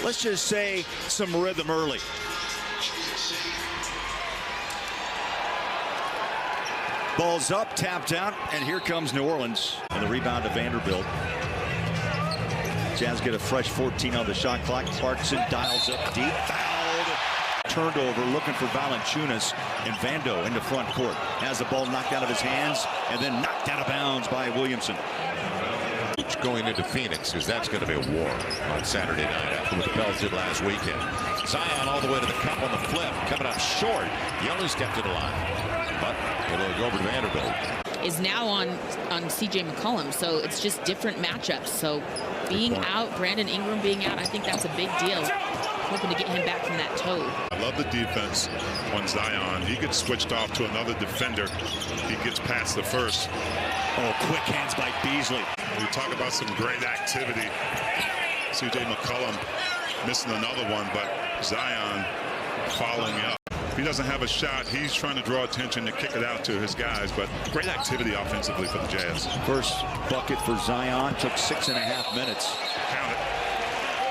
let's just say, some rhythm early. Ball's up, tapped out, and here comes New Orleans. And the rebound to Vanderbilt. Jazz get a fresh 14 on the shot clock. Clarkson dials up deep, fouled. Turned over, looking for Valanciunas, and Vando into front court. Has the ball knocked out of his hands, and then knocked out of bounds by Williamson. Going into Phoenix, because that's going to be a war on Saturday night after what the Pels did last weekend. Zion all the way to the cup on the flip, coming up short. He only stepped to the line, but it'll go over to Vanderbilt. Is now on CJ McCollum, so it's just different matchups. So being out, Brandon Ingram being out, I think that's a big deal. Hoping to get him back from that toe. I love the defense on Zion. He gets switched off to another defender. He gets past the first. Oh, quick hands by Beasley. We talk about some great activity. CJ McCollum missing another one, but Zion following up. If he doesn't have a shot, he's trying to draw attention to kick it out to his guys, but great activity offensively for the Jazz. First bucket for Zion took 6.5 minutes. Count it.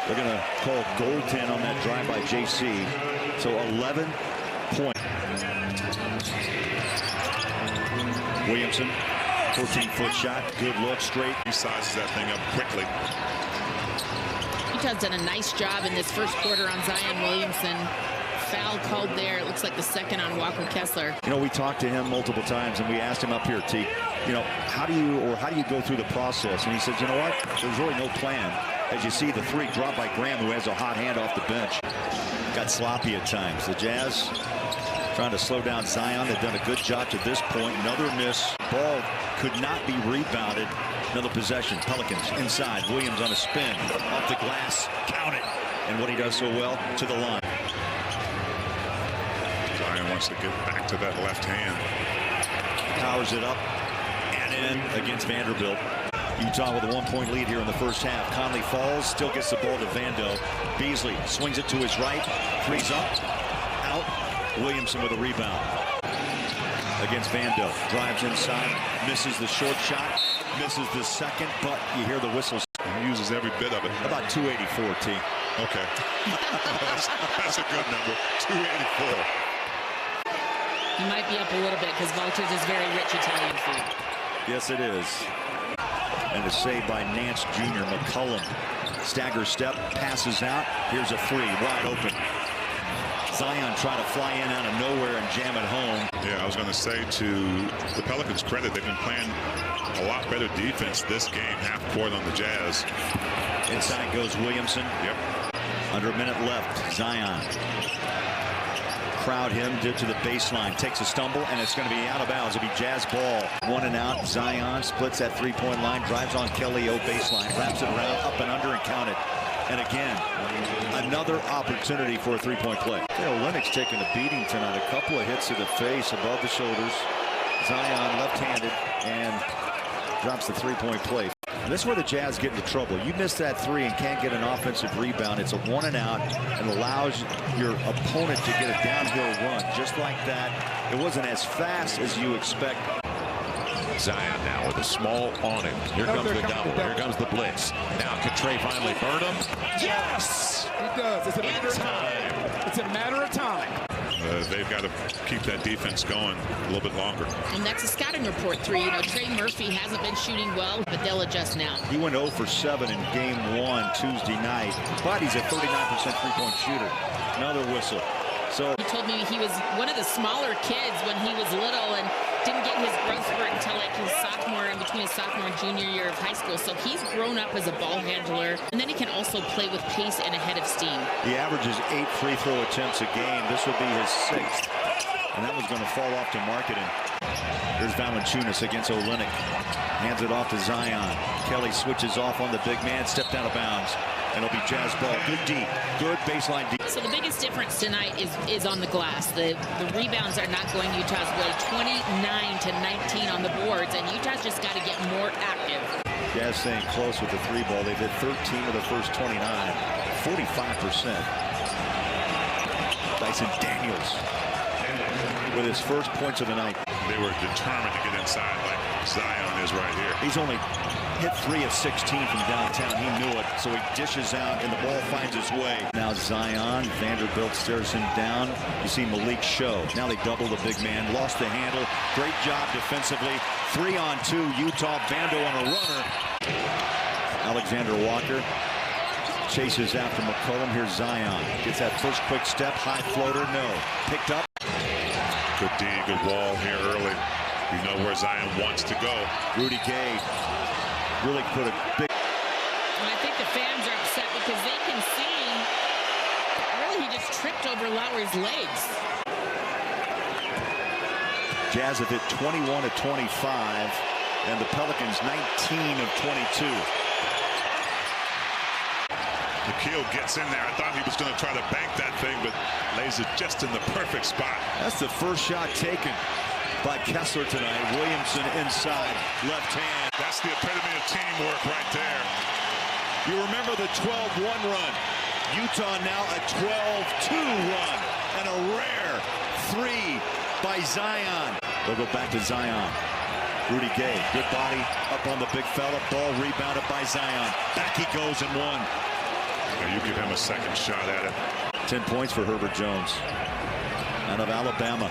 They're going to call goaltend on that drive by JC. So 11 points. Williamson, 14-foot shot. Good look, straight. He sizes that thing up quickly. Utah's done a nice job in this first quarter on Zion Williamson. Foul called there. It looks like the second on Walker Kessler. You know, we talked to him multiple times, and we asked him up here, T, you know, how do you go through the process? And he says, you know what? There's really no plan. As you see, the three dropped by Graham, who has a hot hand off the bench. Got sloppy at times. The Jazz trying to slow down Zion. They've done a good job to this point. Another miss. Ball could not be rebounded. Another possession. Pelicans inside. Williams on a spin. Off the glass. Count it. And what he does so well, to the line. Zion wants to get back to that left hand. Powers it up and in against Vanderbilt. Utah with a 1-point lead here in the first half. Conley falls, still gets the ball to Vando. Beasley swings it to his right. Three's up, out. Williamson with a rebound against Vando. Drives inside, misses the short shot, misses the second, but you hear the whistles. He uses every bit of it. About 284, T. Okay. That's a good number, 284. He might be up a little bit because Vultures is very rich Italian food. Yes, it is. And a save by Nance Jr. McCollum. Stagger step, passes out. Here's a three, wide open. Zion trying to fly in out of nowhere and jam it home. Yeah, I was going to say, to the Pelicans' credit, they've been playing a lot better defense this game, half court on the Jazz. Inside goes Williamson. Yep. Under a minute left. Zion. Crowd him, did to the baseline, takes a stumble, and it's going to be out of bounds. It'll be Jazz ball. 1 and out. Zion splits that three-point line, drives on Kelly O baseline, wraps it around, up and under, and counted. And again, another opportunity for a three-point play. Olenek's taking a beating tonight. A couple of hits to the face, above the shoulders. Zion left-handed and drops the three-point play. And this is where the Jazz get into trouble. You miss that three and can't get an offensive rebound. It's a 1 and out and allows your opponent to get a downhill run. Just like that, it wasn't as fast as you expect. Zion now with a small on him. Here comes the double. Here comes the blitz. Now can Trey finally burn him? Yes! He does. It's a matter of time. It's a matter of time. They've got to keep that defense going a little bit longer. And that's a scouting report 3. You know, Trey Murphy hasn't been shooting well, but they'll adjust now. He went 0 for 7 in game 1 Tuesday night, but he's a 39% three-point shooter. Another whistle. So he told me he was one of the smaller kids when he was little and didn't get his growth spurt until like his sophomore, in between his sophomore and junior year of high school. So he's grown up as a ball handler, and then he can also play with pace and a head of steam. He averages 8 free throw attempts a game. This would be his 6th, and that was going to fall off to Marketing. Here's Valanciunas against Olenek. Hands it off to Zion. Kelly switches off on the big man, stepped out of bounds. And it'll be Jazz ball. Good deep. Good baseline deep. So the biggest difference tonight is on the glass. The rebounds are not going Utah's way. 29-19 on the boards, and Utah's just got to get more active. Jazz staying close with the three ball. They've hit 13 of the first 29. 45%. Dyson Daniels with his first points of the night. They were determined to get inside like Zion is right here. He's only hit 3 of 16 from downtown. He knew it, so he dishes out, and the ball finds its way. Now Zion, Vanderbilt stares him down. You see Malik show. Now they double the big man. Lost the handle. Great job defensively. 3-on-2. Utah. Vando on a runner. Alexander Walker chases after McCollum. Here's Zion. Gets that first quick step. High floater. No. Picked up. Good D, good wall here early. You know where Zion wants to go. Rudy Gay really put a big... And I think the fans are upset because they can see, really, he just tripped over Lowry's legs. Jazz have hit 21 of 25, and the Pelicans 19 of 22. McKeel gets in there. I thought he was going to try to bank that thing, but lays it just in the perfect spot. That's the first shot taken by Kessler tonight. Williamson inside, left hand. That's the epitome of teamwork right there. You remember the 12-1 run. Utah now a 12-2 run. And a rare 3 by Zion. They'll go back to Zion. Rudy Gay, good body up on the big fella. Ball rebounded by Zion. Back he goes and one. Now you give him a second shot at it. 10 points for Herbert Jones out of Alabama.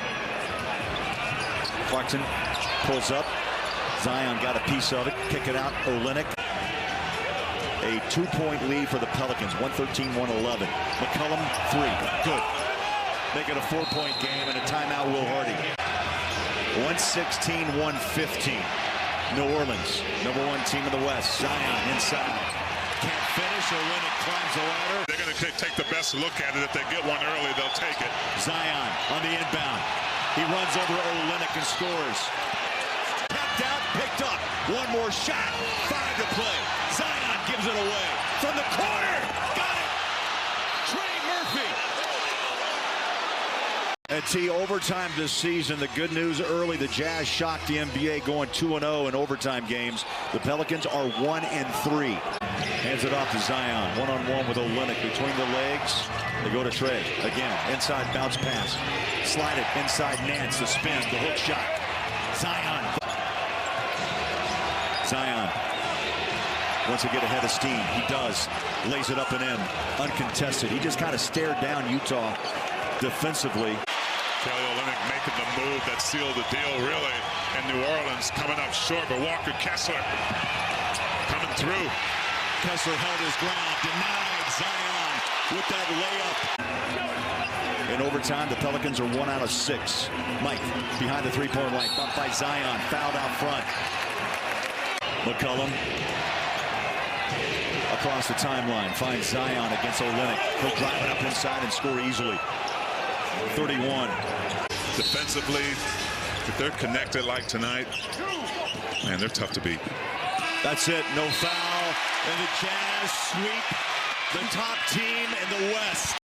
Clarkson pulls up. Zion got a piece of it. Kick it out. Olynyk. A 2-point lead for the Pelicans. 113-111. McCollum 3. Good. Make it a 4-point game and a timeout. Will Hardy. 116-115. New Orleans, #1 team in the West. Zion inside. Can't finish. Olynyk climbs the ladder. They're going to take the best look at it. If they get one early, they'll take it. Zion on the inbound. He runs over Olynyk and scores. Tapped out, picked up. One more shot. 5 to play. Zion gives it away. From the corner. Got it. Trey Murphy. And T, overtime this season. The good news early, the Jazz shocked the NBA going 2-0 in overtime games. The Pelicans are 1-3. Hands it off to Zion. One-on-one with Olynyk between the legs. They go to Trey. Again, inside bounce pass. Slide it inside Nance. The spin, the hook shot. Zion. Zion wants to get ahead of steam. He does. Lays it up and in. Uncontested. He just kind of stared down Utah defensively. Kelly Olynyk making the move that sealed the deal, really. And New Orleans coming up short, but Walker Kessler coming through. Kessler held his ground, denied Zion with that layup. In overtime, the Pelicans are 1 out of 6. Mike behind the 3-point line, bumped by Zion, fouled out front. McCollum across the timeline, finds Zion against Olynyk. He'll drive it up inside and score easily. 31. Defensively, if they're connected like tonight, man, they're tough to beat. That's it, no foul, and the Jazz sweep the top team in the West.